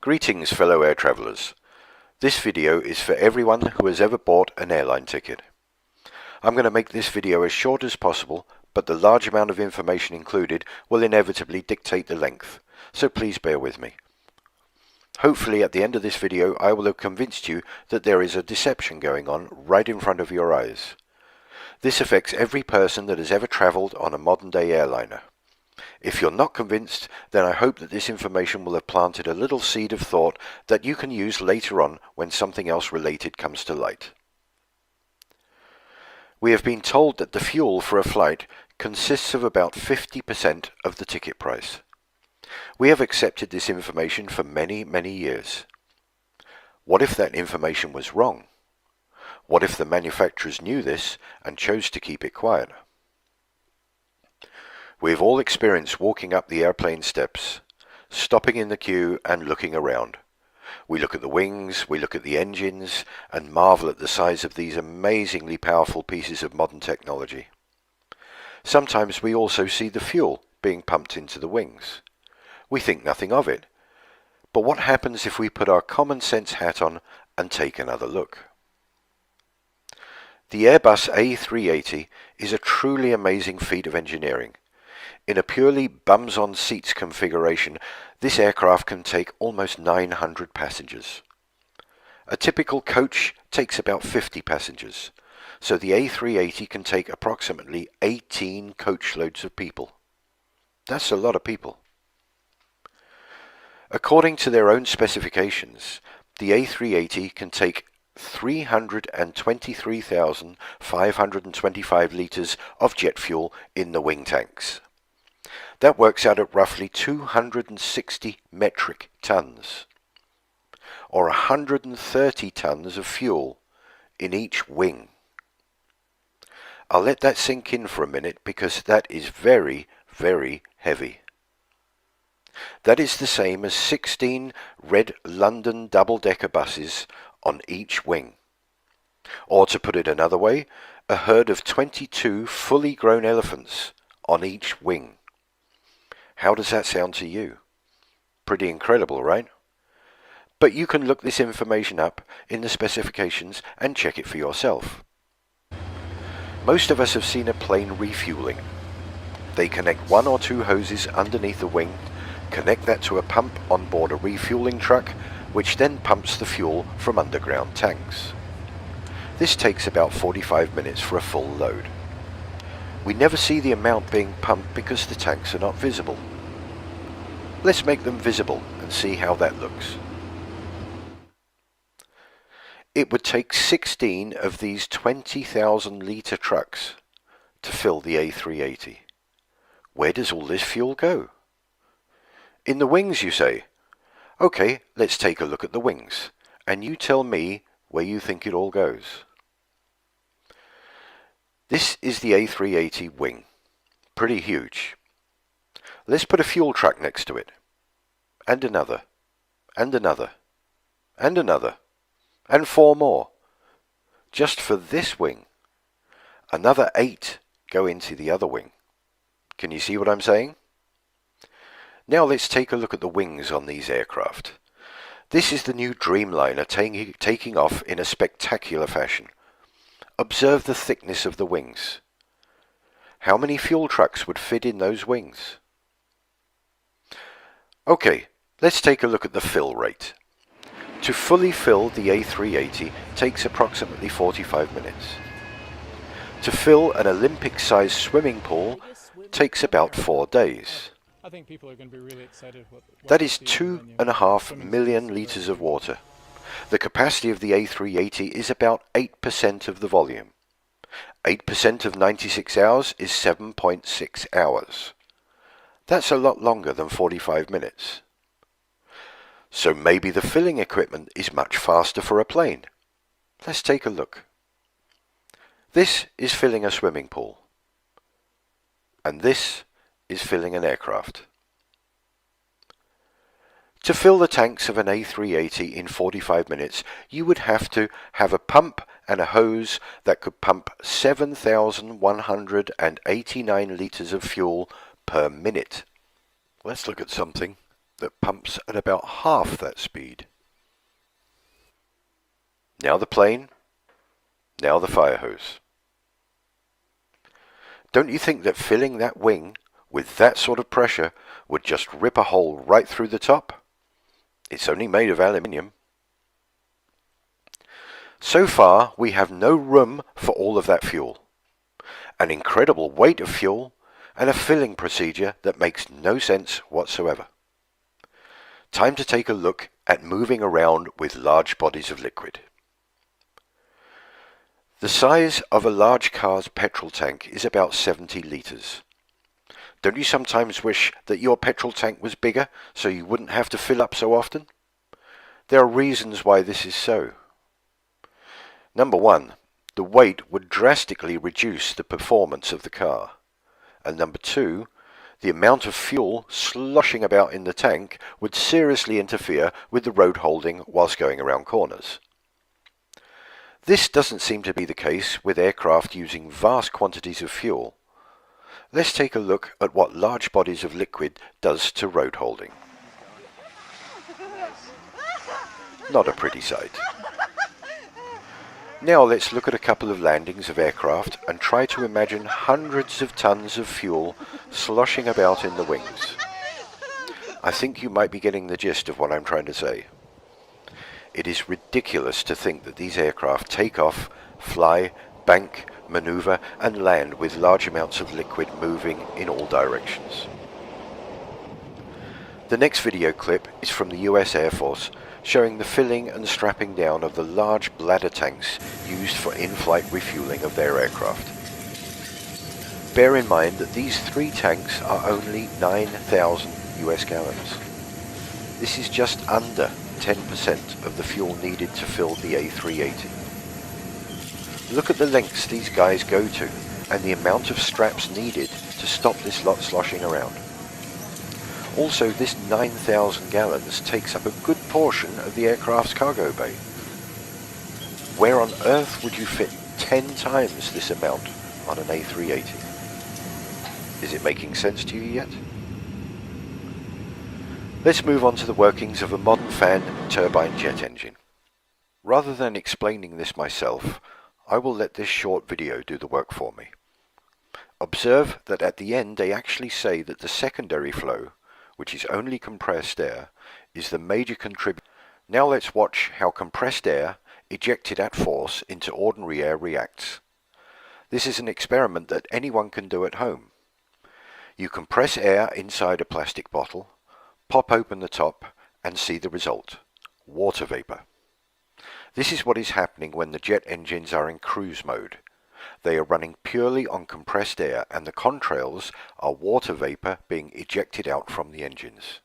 Greetings fellow air travellers. This video is for everyone who has ever bought an airline ticket. I'm going to make this video as short as possible, but the large amount of information included will inevitably dictate the length, so please bear with me. Hopefully at the end of this video I will have convinced you that there is a deception going on right in front of your eyes. This affects every person that has ever travelled on a modern day airliner. If you're not convinced, then I hope that this information will have planted a little seed of thought that you can use later on when something else related comes to light. We have been told that the fuel for a flight consists of about 50% of the ticket price. We have accepted this information for many years. What if that information was wrong? What if the manufacturers knew this and chose to keep it quiet? We've all experienced walking up the airplane steps, stopping in the queue and looking around. We look at the wings, we look at the engines, and marvel at the size of these amazingly powerful pieces of modern technology. Sometimes we also see the fuel being pumped into the wings. We think nothing of it. But what happens if we put our common sense hat on and take another look? The Airbus A380 is a truly amazing feat of engineering. In a purely bums-on-seats configuration, this aircraft can take almost 900 passengers. A typical coach takes about 50 passengers, so the A380 can take approximately 18 coachloads of people. That's a lot of people. According to their own specifications, the A380 can take 323,525 litres of jet fuel in the wing tanks. That works out at roughly 260 metric tons, or 130 tons of fuel in each wing. I'll let that sink in for a minute because that is very heavy. That is the same as 16 red London double-decker buses on each wing. Or to put it another way, a herd of 22 fully grown elephants on each wing. How does that sound to you? Pretty incredible, right? But you can look this information up in the specifications and check it for yourself. Most of us have seen a plane refueling. They connect one or two hoses underneath the wing, connect that to a pump on board a refueling truck, which then pumps the fuel from underground tanks. This takes about 45 minutes for a full load. We never see the amount being pumped because the tanks are not visible. Let's make them visible and see how that looks. It would take 16 of these 20,000 litre trucks to fill the A380. Where does all this fuel go? In the wings, you say? Okay, let's take a look at the wings, and you tell me where you think it all goes. This is the A380 wing. Pretty huge. Let's put a fuel truck next to it. And another. And another. And another. And 4 more. Just for this wing. Another 8 go into the other wing. Can you see what I'm saying? Now let's take a look at the wings on these aircraft. This is the new Dreamliner taking off in a spectacular fashion. Observe the thickness of the wings. How many fuel trucks would fit in those wings? Okay, let's take a look at the fill rate. To fully fill the A380 takes approximately 45 minutes. To fill an Olympic-sized swimming pool takes about 4 days. I think people are going to be really excited. That is 2.5 million litres of water. The capacity of the A380 is about 8% of the volume. 8% of 96 hours is 7.6 hours. That's a lot longer than 45 minutes. So maybe the filling equipment is much faster for a plane. Let's take a look. This is filling a swimming pool. And this is filling an aircraft. To fill the tanks of an A380 in 45 minutes, you would have to have a pump and a hose that could pump 7,189 litres of fuel per minute. Let's look at something. that pumps at about half that speed. Now the plane, now the fire hose. Don't you think that filling that wing with that sort of pressure would just rip a hole right through the top? It's only made of aluminium. So far, we have no room for all of that fuel, an incredible weight of fuel, and a filling procedure that makes no sense whatsoever. Time to take a look at moving around with large bodies of liquid. The size of a large car's petrol tank is about 70 litres. Don't you sometimes wish that your petrol tank was bigger so you wouldn't have to fill up so often? There are reasons why this is so. Number one, the weight would drastically reduce the performance of the car. And number two, the amount of fuel sloshing about in the tank would seriously interfere with the road holding whilst going around corners. This doesn't seem to be the case with aircraft using vast quantities of fuel. Let's take a look at what large bodies of liquid does to road holding. Not a pretty sight. Now let's look at a couple of landings of aircraft and try to imagine hundreds of tons of fuel sloshing about in the wings. I think you might be getting the gist of what I'm trying to say. It is ridiculous to think that these aircraft take off, fly, bank, maneuver and land with large amounts of liquid moving in all directions. The next video clip is from the US Air Force, showing the filling and strapping down of the large bladder tanks used for in-flight refueling of their aircraft. Bear in mind that these 3 tanks are only 9,000 US gallons. This is just under 10% of the fuel needed to fill the A380. Look at the lengths these guys go to and the amount of straps needed to stop this lot sloshing around. Also, this 9,000 gallons takes up a good portion of the aircraft's cargo bay. Where on earth would you fit 10 times this amount on an A380? Is it making sense to you yet? Let's move on to the workings of a modern fan turbine jet engine. Rather than explaining this myself, I will let this short video do the work for me. Observe that at the end they actually say that the secondary flow, which is only compressed air, is the major contributor. Now let's watch how compressed air, ejected at force into ordinary air, reacts. This is an experiment that anyone can do at home. You compress air inside a plastic bottle, pop open the top and see the result: water vapor. This is what is happening when the jet engines are in cruise mode. They are running purely on compressed air and the contrails are water vapor being ejected out from the engines.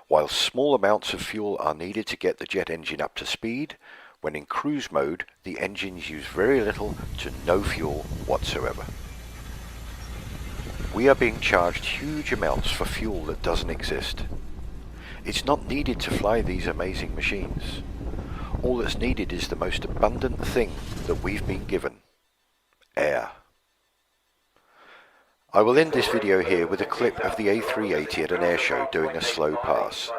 While small amounts of fuel are needed to get the jet engine up to speed, when in cruise mode the engines use very little to no fuel whatsoever. We are being charged huge amounts for fuel that doesn't exist. It's not needed to fly these amazing machines. All that's needed is the most abundant thing that we've been given: air. I will end this video here with a clip of the A380 at an air show doing a slow pass.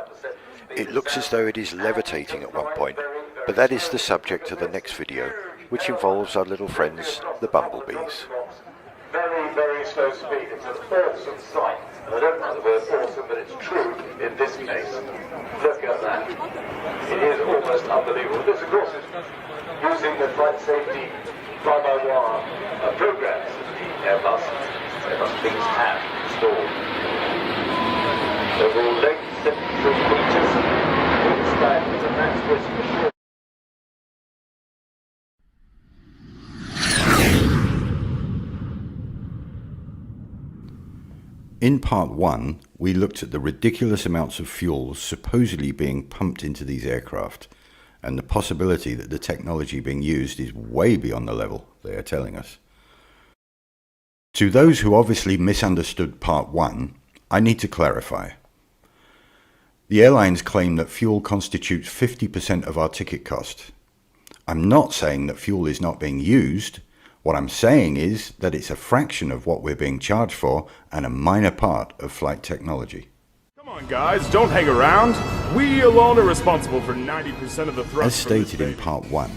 It looks as though it is levitating at one point, but that is the subject of the next video, which involves our little friends, the bumblebees. Very, very slow speed. It's an awesome sight. And I don't like the word awesome, but it's true in this case. Look at that. It is almost unbelievable. This, of course, is using the flight safety fly-by-wire programs that the Airbus things have installed. Overall length 73 meters. Wingspan with a max risk for sure. In part 1, we looked at the ridiculous amounts of fuel supposedly being pumped into these aircraft, and the possibility that the technology being used is way beyond the level they are telling us. To those who obviously misunderstood part 1, I need to clarify. The airlines claim that fuel constitutes 50% of our ticket cost. I'm not saying that fuel is not being used. What I'm saying is that it's a fraction of what we're being charged for and a minor part of flight technology. Come Come on, guys, don't hang around. We alone are responsible for 90% of the thrust. As stated in part 1,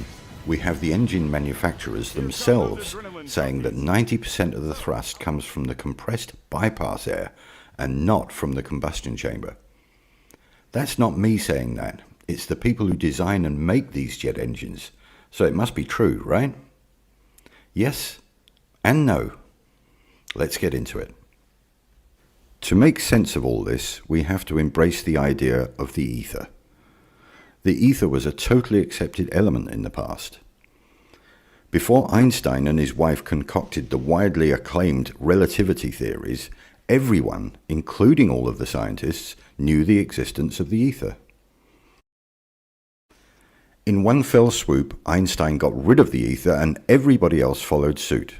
we have the engine manufacturers themselves saying that 90% of the thrust comes from the compressed bypass air and not from the combustion chamber. That's not me saying that. It's the people who design and make these jet engines. So it must be true, right? Yes and no. Let's get into it. To make sense of all this, we have to embrace the idea of the ether. The ether was a totally accepted element in the past. Before Einstein and his wife concocted the widely acclaimed relativity theories, everyone, including all of the scientists, knew the existence of the ether. In one fell swoop, Einstein got rid of the ether and everybody else followed suit.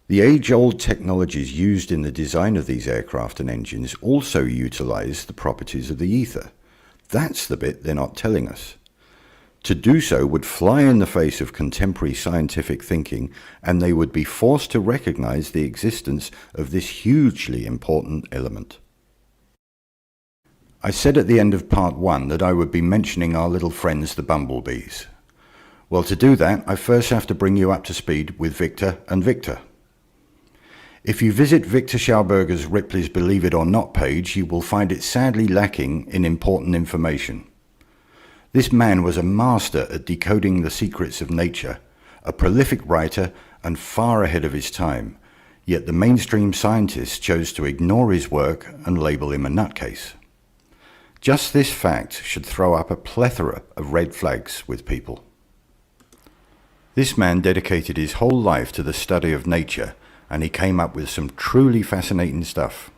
The age-old technologies used in the design of these aircraft and engines also utilize the properties of the ether. That's the bit they're not telling us. To do so would fly in the face of contemporary scientific thinking, and they would be forced to recognize the existence of this hugely important element. I said at the end of part 1 that I would be mentioning our little friends the bumblebees. Well, to do that, I first have to bring you up to speed with Victor and Victor. If you visit Victor Schauberger's Ripley's Believe It or Not page, you will find it sadly lacking in important information. This man was a master at decoding the secrets of nature, a prolific writer and far ahead of his time, yet the mainstream scientists chose to ignore his work and label him a nutcase. Just this fact should throw up a plethora of red flags with people. This man dedicated his whole life to the study of nature, and he came up with some truly fascinating stuff.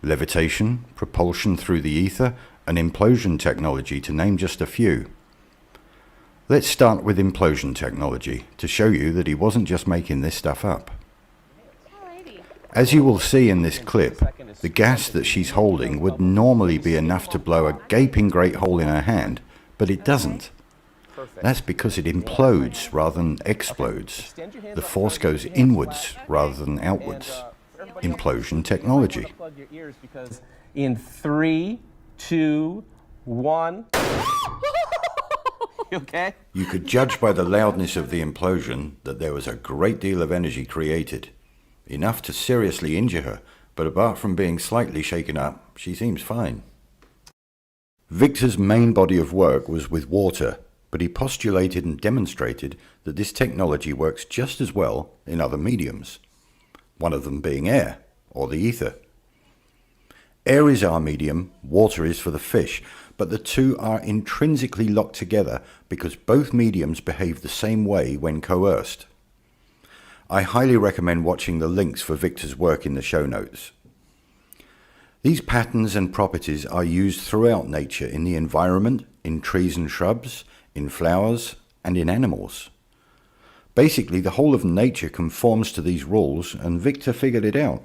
Levitation, propulsion through the ether, and implosion technology, to name just a few. Let's start with implosion technology to show you that he wasn't just making this stuff up. As you will see in this clip, the gas that she's holding would normally be enough to blow a gaping great hole in her hand, but it doesn't. That's because it implodes rather than explodes. The force goes inwards rather than outwards. Implosion technology. In 3, 2, 1. Okay? You could judge by the loudness of the implosion that there was a great deal of energy created. Enough to seriously injure her, but apart from being slightly shaken up, she seems fine. Victor's main body of work was with water, but he postulated and demonstrated that this technology works just as well in other mediums, one of them being air, or the ether. Air is our medium, water is for the fish, but the two are intrinsically locked together because both mediums behave the same way when coerced. I highly recommend watching the links for Victor's work in the show notes. These patterns and properties are used throughout nature, in the environment, in trees and shrubs, in flowers, and in animals. Basically, the whole of nature conforms to these rules, and Victor figured it out.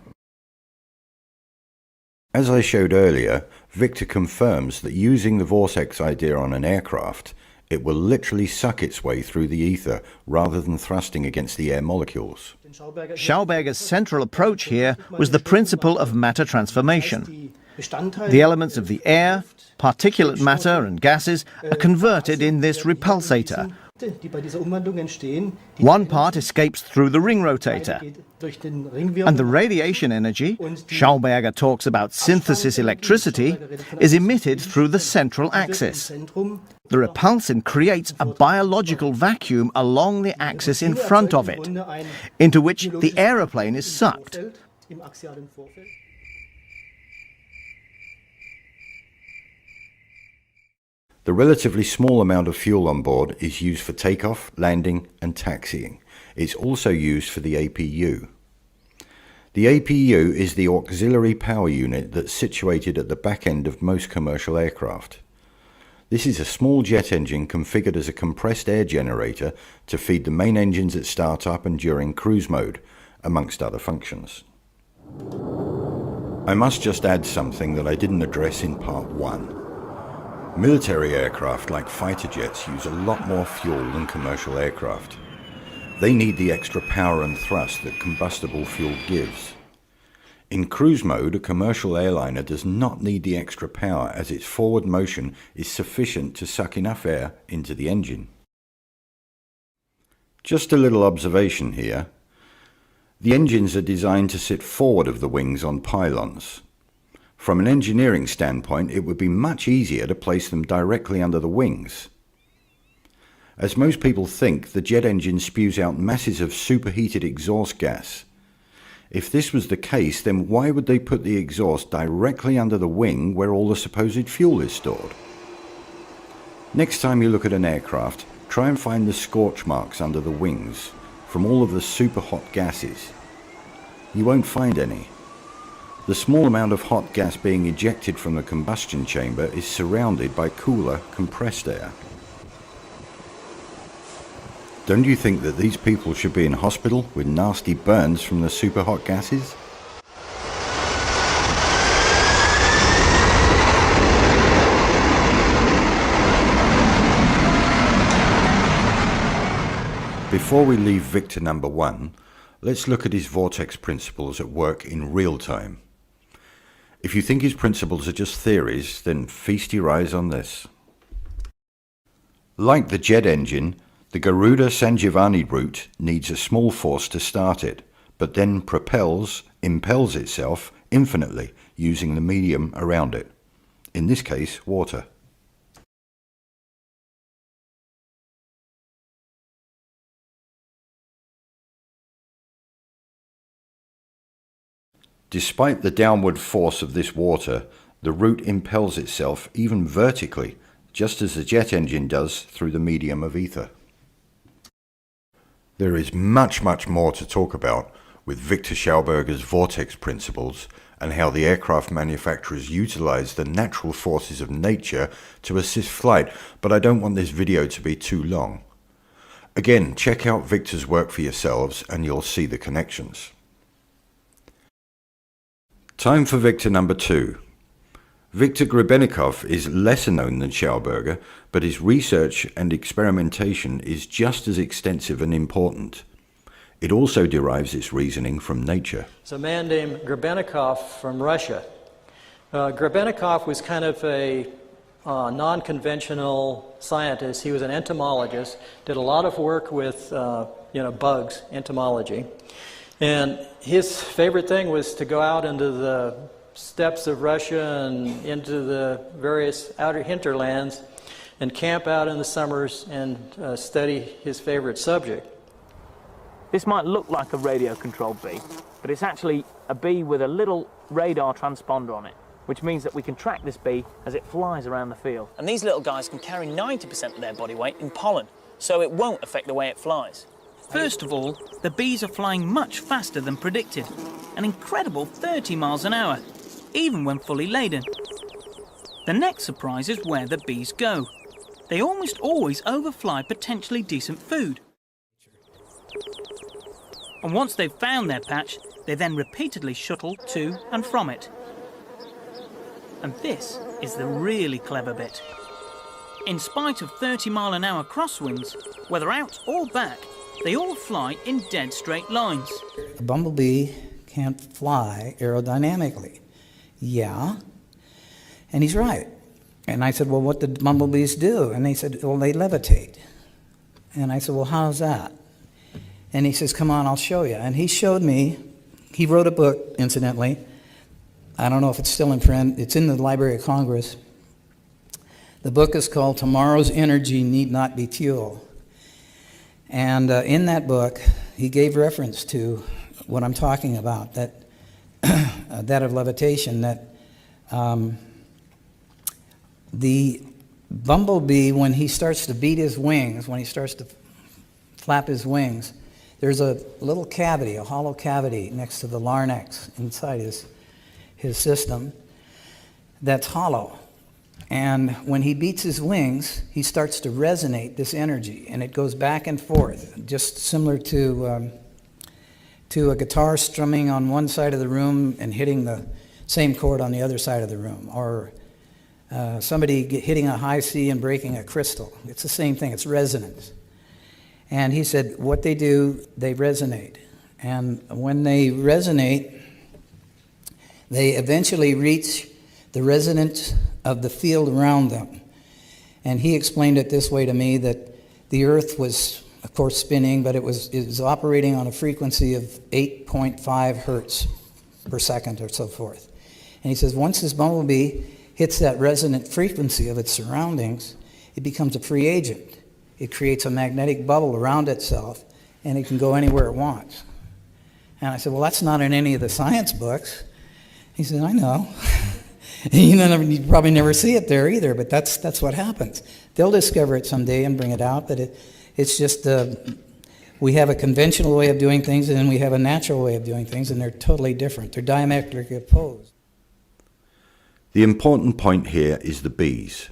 As I showed earlier, Victor confirms that using the vortex idea on an aircraft, it will literally suck its way through the ether rather than thrusting against the air molecules. Schauberger's central approach here was the principle of matter transformation. The elements of the air, particulate matter and gases are converted in this repulsator. One part escapes through the ring rotator, and the radiation energy, Schauberger talks about synthesis electricity, is emitted through the central axis. The repulsin creates a biological vacuum along the axis in front of it, into which the aeroplane is sucked. The relatively small amount of fuel on board is used for takeoff, landing and taxiing. It's also used for the APU. The APU is the auxiliary power unit that's situated at the back end of most commercial aircraft. This is a small jet engine configured as a compressed air generator to feed the main engines at startup and during cruise mode, amongst other functions. I must just add something that I didn't address in part 1. Military aircraft like fighter jets use a lot more fuel than commercial aircraft. They need the extra power and thrust that combustible fuel gives. In cruise mode, a commercial airliner does not need the extra power as its forward motion is sufficient to suck enough air into the engine. Just a little observation here. The engines are designed to sit forward of the wings on pylons. From an engineering standpoint, it would be much easier to place them directly under the wings. As most people think, the jet engine spews out masses of superheated exhaust gas. If this was the case, then why would they put the exhaust directly under the wing where all the supposed fuel is stored? Next time you look at an aircraft, try and find the scorch marks under the wings from all of the super hot gases. You won't find any. The small amount of hot gas being ejected from the combustion chamber is surrounded by cooler, compressed air. Don't you think that these people should be in hospital with nasty burns from the super hot gases? Before we leave Victor number 1, let's look at his vortex principles at work in real time. If you think his principles are just theories, then feast your eyes on this. Like the jet engine, the Garuda-San Giovanni route needs a small force to start it, but then impels itself infinitely using the medium around it. In this case, water. Despite the downward force of this water, the route impels itself even vertically, just as the jet engine does through the medium of ether. There is much more to talk about with Victor Schauberger's vortex principles and how the aircraft manufacturers utilize the natural forces of nature to assist flight, but I don't want this video to be too long. Again, check out Victor's work for yourselves and you'll see the connections. Time for Victor number 2. Viktor Grebennikov is lesser known than Schauberger, but his research and experimentation is just as extensive and important. It also derives its reasoning from nature. It's a man named Grebennikov from Russia. Grebennikov was kind of a non-conventional scientist. He was an entomologist, did a lot of work with bugs, entomology. And his favorite thing was to go out into the steppes of Russia and into the various outer hinterlands and camp out in the summers and study his favorite subject. This might look like a radio-controlled bee, but it's actually a bee with a little radar transponder on it, which means that we can track this bee as it flies around the field. And these little guys can carry 90% of their body weight in pollen, so it won't affect the way it flies. First of all, the bees are flying much faster than predicted, an incredible 30 miles an hour, even when fully laden. The next surprise is where the bees go. They almost always overfly potentially decent food. And once they've found their patch, they then repeatedly shuttle to and from it. And this is the really clever bit. In spite of 30-mile-an-hour crosswinds, whether out or back, they all fly in dead straight lines. A bumblebee can't fly aerodynamically. Yeah, and he's right. And I said, well, what did bumblebees do? And they said, well, they levitate. And I said, well, how's that? And he says, come on, I'll show you. And he showed me, he wrote a book, incidentally. I don't know if it's still in print. It's in the Library of Congress. The book is called Tomorrow's Energy Need Not Be Fuel. And in that book, he gave reference to what I'm talking about, that that of levitation, that the bumblebee, when he starts to beat his wings, when he starts to flap his wings, there's a little cavity, a hollow cavity next to the larynx inside his system that's hollow. And when he beats his wings, he starts to resonate this energy, and it goes back and forth, just similar to a guitar strumming on one side of the room and hitting the same chord on the other side of the room, or somebody hitting a high C and breaking a crystal. It's the same thing, it's resonance. And he said, what they do, they resonate. And when they resonate, They eventually reach the resonance of the field around them. And he explained it this way to me, that the Earth was, of course, spinning, but it was operating on a frequency of 8.5 hertz per second or so forth. And he says once this bumblebee hits that resonant frequency of its surroundings, it becomes a free agent. It creates a magnetic bubble around itself, and it can go anywhere it wants. And I said, well, that's not in any of the science books. He said, I know. You probably never see it there either, but that's what happens. They'll discover it someday and bring it out, but it's just we have a conventional way of doing things, and then we have a natural way of doing things, and they're totally different. They're diametrically opposed. The important point here is the bees.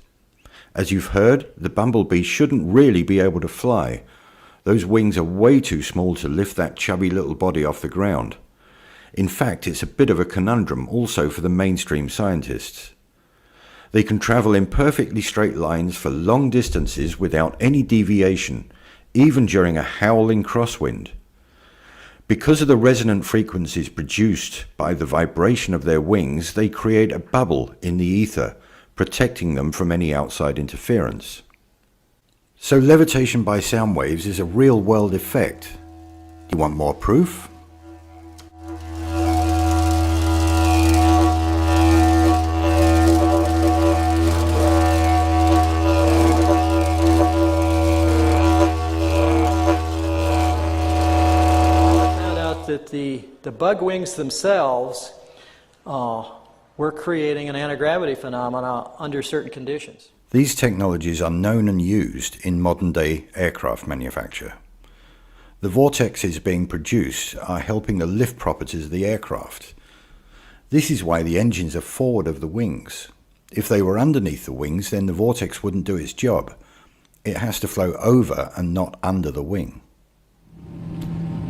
As you've heard, the bumblebee shouldn't really be able to fly. Those wings are way too small to lift that chubby little body off the ground. In fact, it's a bit of a conundrum also for the mainstream scientists. They can travel in perfectly straight lines for long distances without any deviation, even during a howling crosswind. Because of the resonant frequencies produced by the vibration of their wings, they create a bubble in the ether, protecting them from any outside interference. So levitation by sound waves is a real-world effect. Do you want more proof? That the bug wings themselves were creating an anti-gravity phenomena under certain conditions. These technologies are known and used in modern-day aircraft manufacture. The vortexes being produced are helping the lift properties of the aircraft. This is why the engines are forward of the wings. If they were underneath the wings, then the vortex wouldn't do its job. It has to flow over and not under the wing.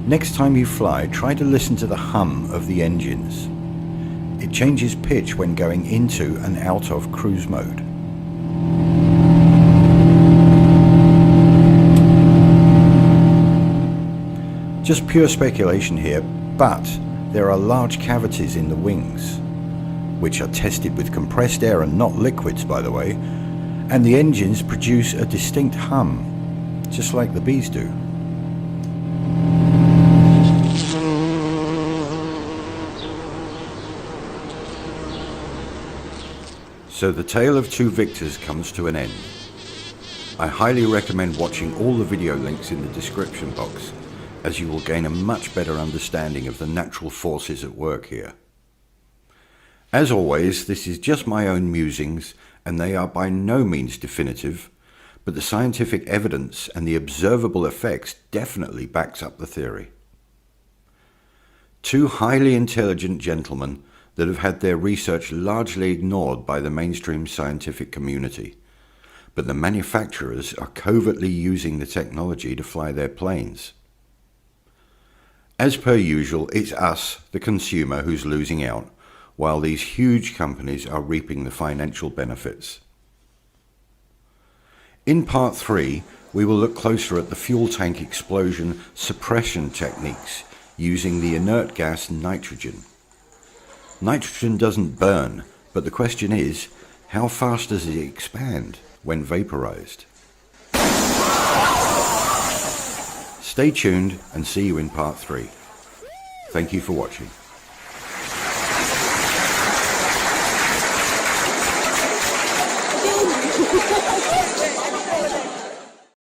Next time you fly, try to listen to the hum of the engines. It changes pitch when going into and out of cruise mode. Just pure speculation here, but there are large cavities in the wings, which are tested with compressed air and not liquids, by the way, and the engines produce a distinct hum, just like the bees do. So the tale of two victors comes to an end. I highly recommend watching all the video links in the description box, as you will gain a much better understanding of the natural forces at work here. As always, this is just my own musings, and they are by no means definitive, but the scientific evidence and the observable effects definitely backs up the theory. Two highly intelligent gentlemen that have had their research largely ignored by the mainstream scientific community, but the manufacturers are covertly using the technology to fly their planes. As per usual, it's us, the consumer, who's losing out, while these huge companies are reaping the financial benefits. In part 3, we will look closer at the fuel tank explosion suppression techniques using the inert gas nitrogen. Nitrogen doesn't burn, but the question is, how fast does it expand when vaporized? Stay tuned and see you in part 3. Thank you for watching.